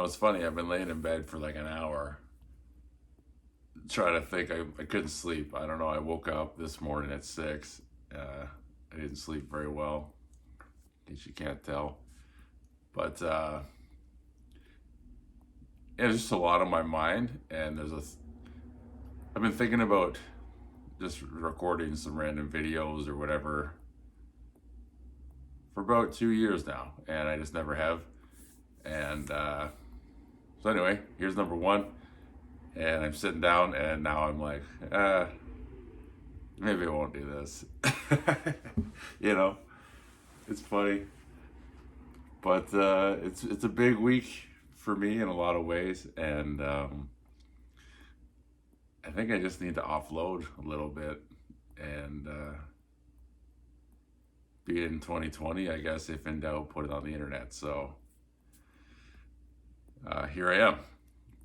It's funny. I've been laying in bed for like an hour trying to think. I couldn't sleep. I don't know. I woke up this morning at 6. I didn't sleep very well, in case you can't tell. But yeah, there's just a lot on my mind. And I've been thinking about just recording some random videos or whatever for about 2 years now. And I just never have. And so anyway, here's number one. And I'm sitting down, and now I'm like, maybe I won't do this. you know, it's funny, but it's a big week for me in a lot of ways, and I think I just need to offload a little bit, and be it in 2020, I guess. If in doubt, put it on the internet. So here I am,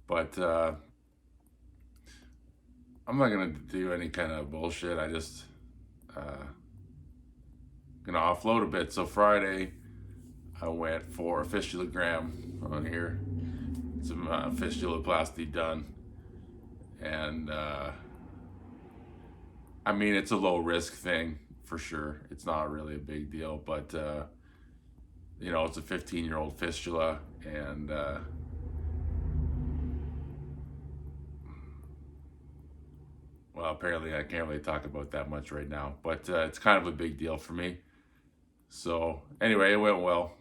but. I'm not gonna do any kind of bullshit. I just gonna offload a bit. So Friday, I went for a fistulogram on here, some fistuloplasty done, and I mean it's a low risk thing for sure. It's not really a big deal, but it's a 15-year-old fistula, and well, apparently I can't really talk about that much right now, but it's kind of a big deal for me. So anyway, it went well.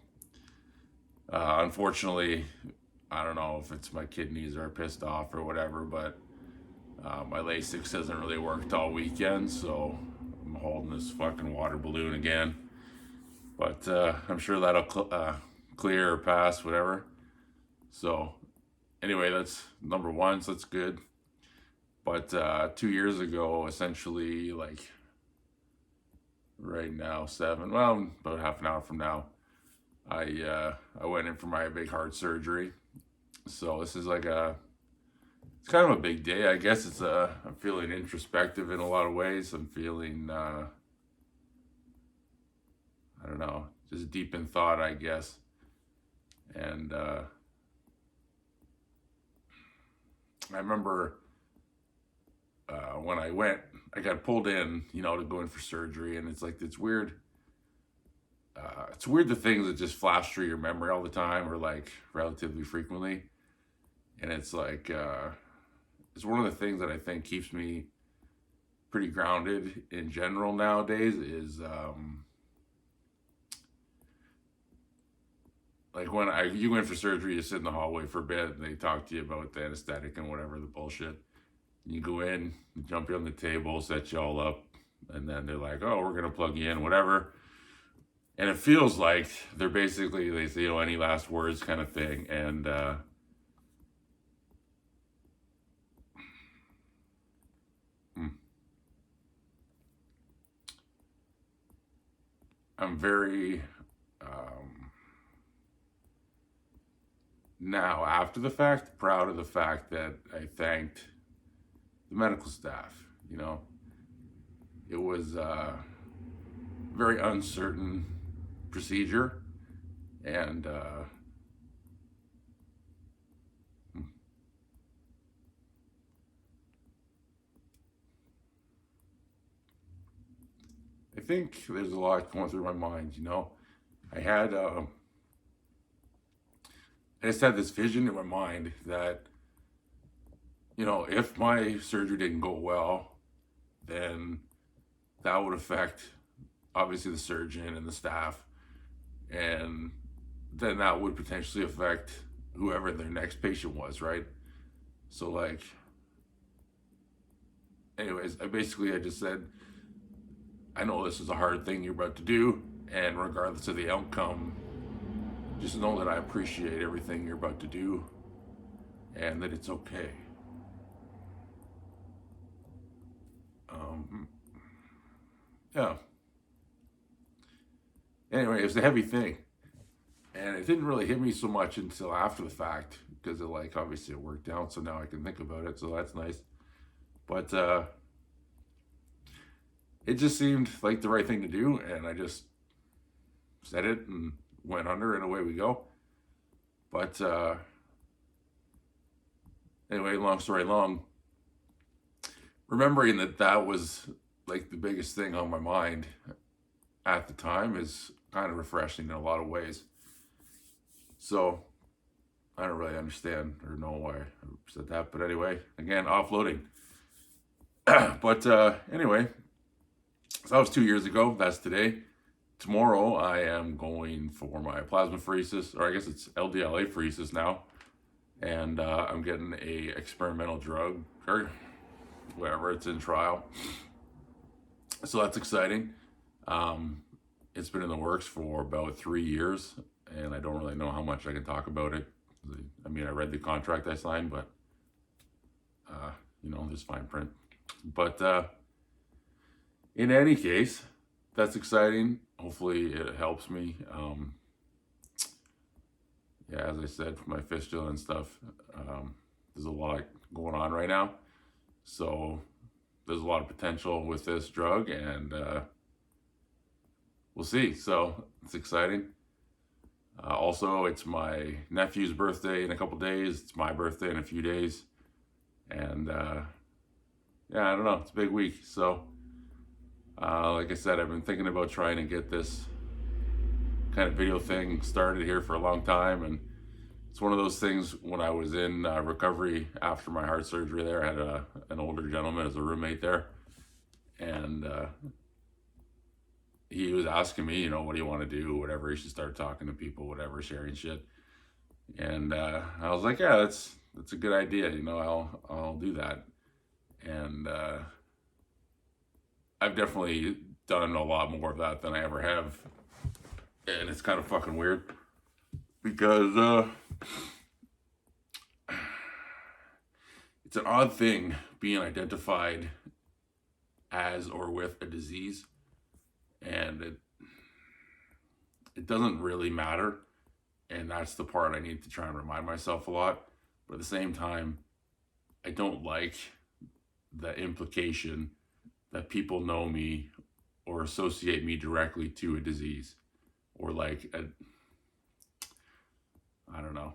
Unfortunately, I don't know if it's my kidneys are pissed off or whatever, but my Lasix hasn't really worked all weekend, so I'm holding this fucking water balloon again. But I'm sure that'll clear or pass, whatever. So anyway, that's number one, so that's good. But 2 years ago, essentially, like right now, about half an hour from now, I went in for my big heart surgery. So this is it's kind of a big day. I guess I'm feeling introspective in a lot of ways. I'm feeling, I don't know, just deep in thought, I guess. And I remember when I got pulled in, to go in for surgery, and it's weird. It's weird the things that just flash through your memory all the time, or like relatively frequently, and it's like it's one of the things that I think keeps me pretty grounded in general nowadays. Is like when you went for surgery, you sit in the hallway for a bit, and they talk to you about the anesthetic and whatever the bullshit. You go in, jump you on the table, set you all up, and then they're like, "Oh, we're gonna plug you in, whatever." And it feels like they say, any last words kind of thing. And I'm very now after the fact proud of the fact that I thanked the medical staff. It was a very uncertain procedure, and I think there's a lot going through my mind. I had I just had this vision in my mind that if my surgery didn't go well, then that would affect obviously the surgeon and the staff, and then that would potentially affect whoever their next patient was, right? So anyways, I just said, I know this is a hard thing you're about to do, and regardless of the outcome, just know that I appreciate everything you're about to do, and that it's okay. Yeah. Anyway, it was a heavy thing, and it didn't really hit me so much until after the fact, because obviously it worked out, so now I can think about it, so that's nice. But it just seemed like the right thing to do, and I just said it and went under, and away we go. But anyway, long story long, remembering that was like the biggest thing on my mind at the time is kind of refreshing in a lot of ways. So I don't really understand or know why I said that, but anyway, again, offloading. But anyway, so that was 2 years ago. That's today. Tomorrow I am going for my plasmapheresis, or I guess it's LDL apheresis now, and I'm getting a experimental drug or whatever, it's in trial. So that's exciting. It's been in the works for about 3 years, and I don't really know how much I can talk about it. I mean, I read the contract I signed, but there's fine print. But in any case, that's exciting. Hopefully it helps me. Yeah, as I said, for my fistula and stuff, there's a lot going on right now. So there's a lot of potential with this drug, and we'll see. So it's exciting. Also, it's my nephew's birthday in a couple days. It's my birthday in a few days. And yeah, I don't know. It's a big week. So like I said, I've been thinking about trying to get this kind of video thing started here for a long time. And it's one of those things. When I was in recovery after my heart surgery there, I had an older gentleman as a roommate there. And he was asking me, what do you want to do? Whatever, you should start talking to people, whatever, sharing shit. And I was like, yeah, that's a good idea. I'll do that. And I've definitely done a lot more of that than I ever have. And it's kind of fucking weird because it's an odd thing being identified as or with a disease. And it doesn't really matter. And that's the part I need to try and remind myself a lot. But at the same time, I don't like the implication that people know me or associate me directly to a disease, or like I don't know.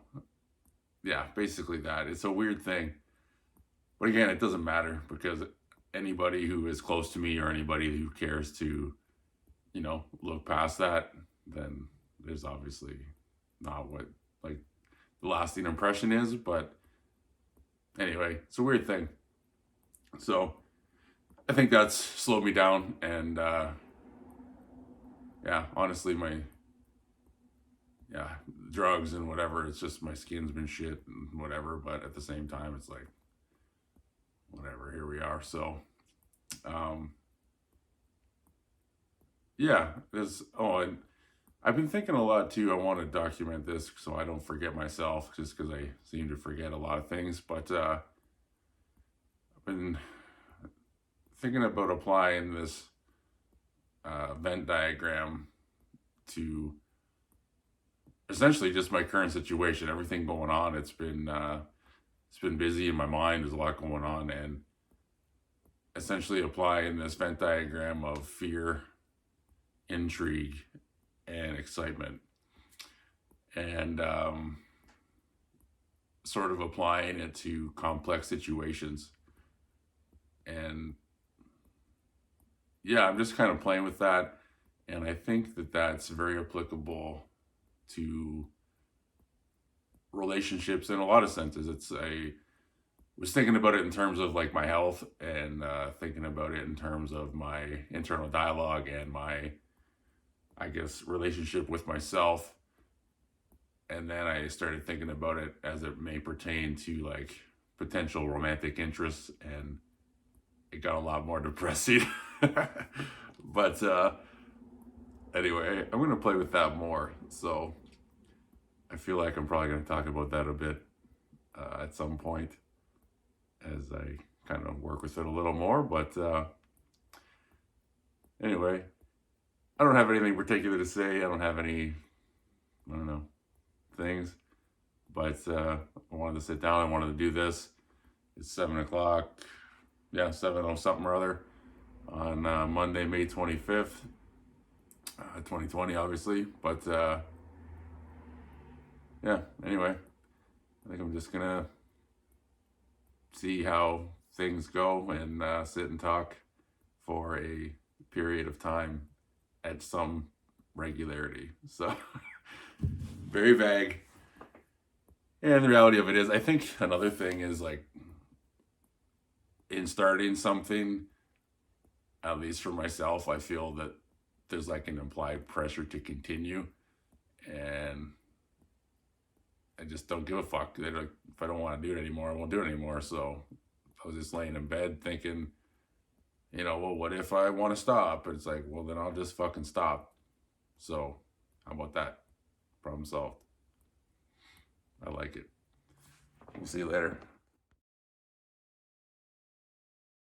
Yeah, basically that. It's a weird thing. But again, it doesn't matter, because anybody who is close to me or anybody who cares to, look past that, then there's obviously not what like the lasting impression is. But anyway, it's a weird thing. So I think that's slowed me down. And yeah, honestly, drugs and whatever, it's just my skin's been shit and whatever. But at the same time, it's like, whatever, here we are. So yeah, and I've been thinking a lot too. I want to document this so I don't forget myself, just because I seem to forget a lot of things. But I've been thinking about applying this Venn diagram to essentially just my current situation, everything going on. It's been busy in my mind. There's a lot going on, and essentially applying this Venn diagram of fear, intrigue, and excitement, and sort of applying it to complex situations. And yeah, I'm just kind of playing with that. And I think that that's very applicable to relationships in a lot of senses. I was thinking about it in terms of like my health, and thinking about it in terms of my internal dialogue and my, I guess, relationship with myself. And then I started thinking about it as it may pertain to like potential romantic interests, and it got a lot more depressing. But anyway, I'm going to play with that more. So I feel like I'm probably going to talk about that a bit at some point as I kind of work with it a little more. But anyway, I don't have anything particular to say. I don't have any, things. But I wanted to sit down. I wanted to do this. It's 7 o'clock. Yeah, 7 something or other on Monday, May 25th, 2020, obviously. But yeah, anyway, I think I'm just going to see how things go and sit and talk for a period of time at some regularity. So very vague. And the reality of it is, I think another thing is like in starting something, at least for myself, I feel that there's like an implied pressure to continue. And I just don't give a fuck. They're like, if I don't want to do it anymore, I won't do it anymore. So I was just laying in bed thinking, well, what if I want to stop? But it's like, well, then I'll just fucking stop. So how about that? Problem solved. I like it. We'll see you later.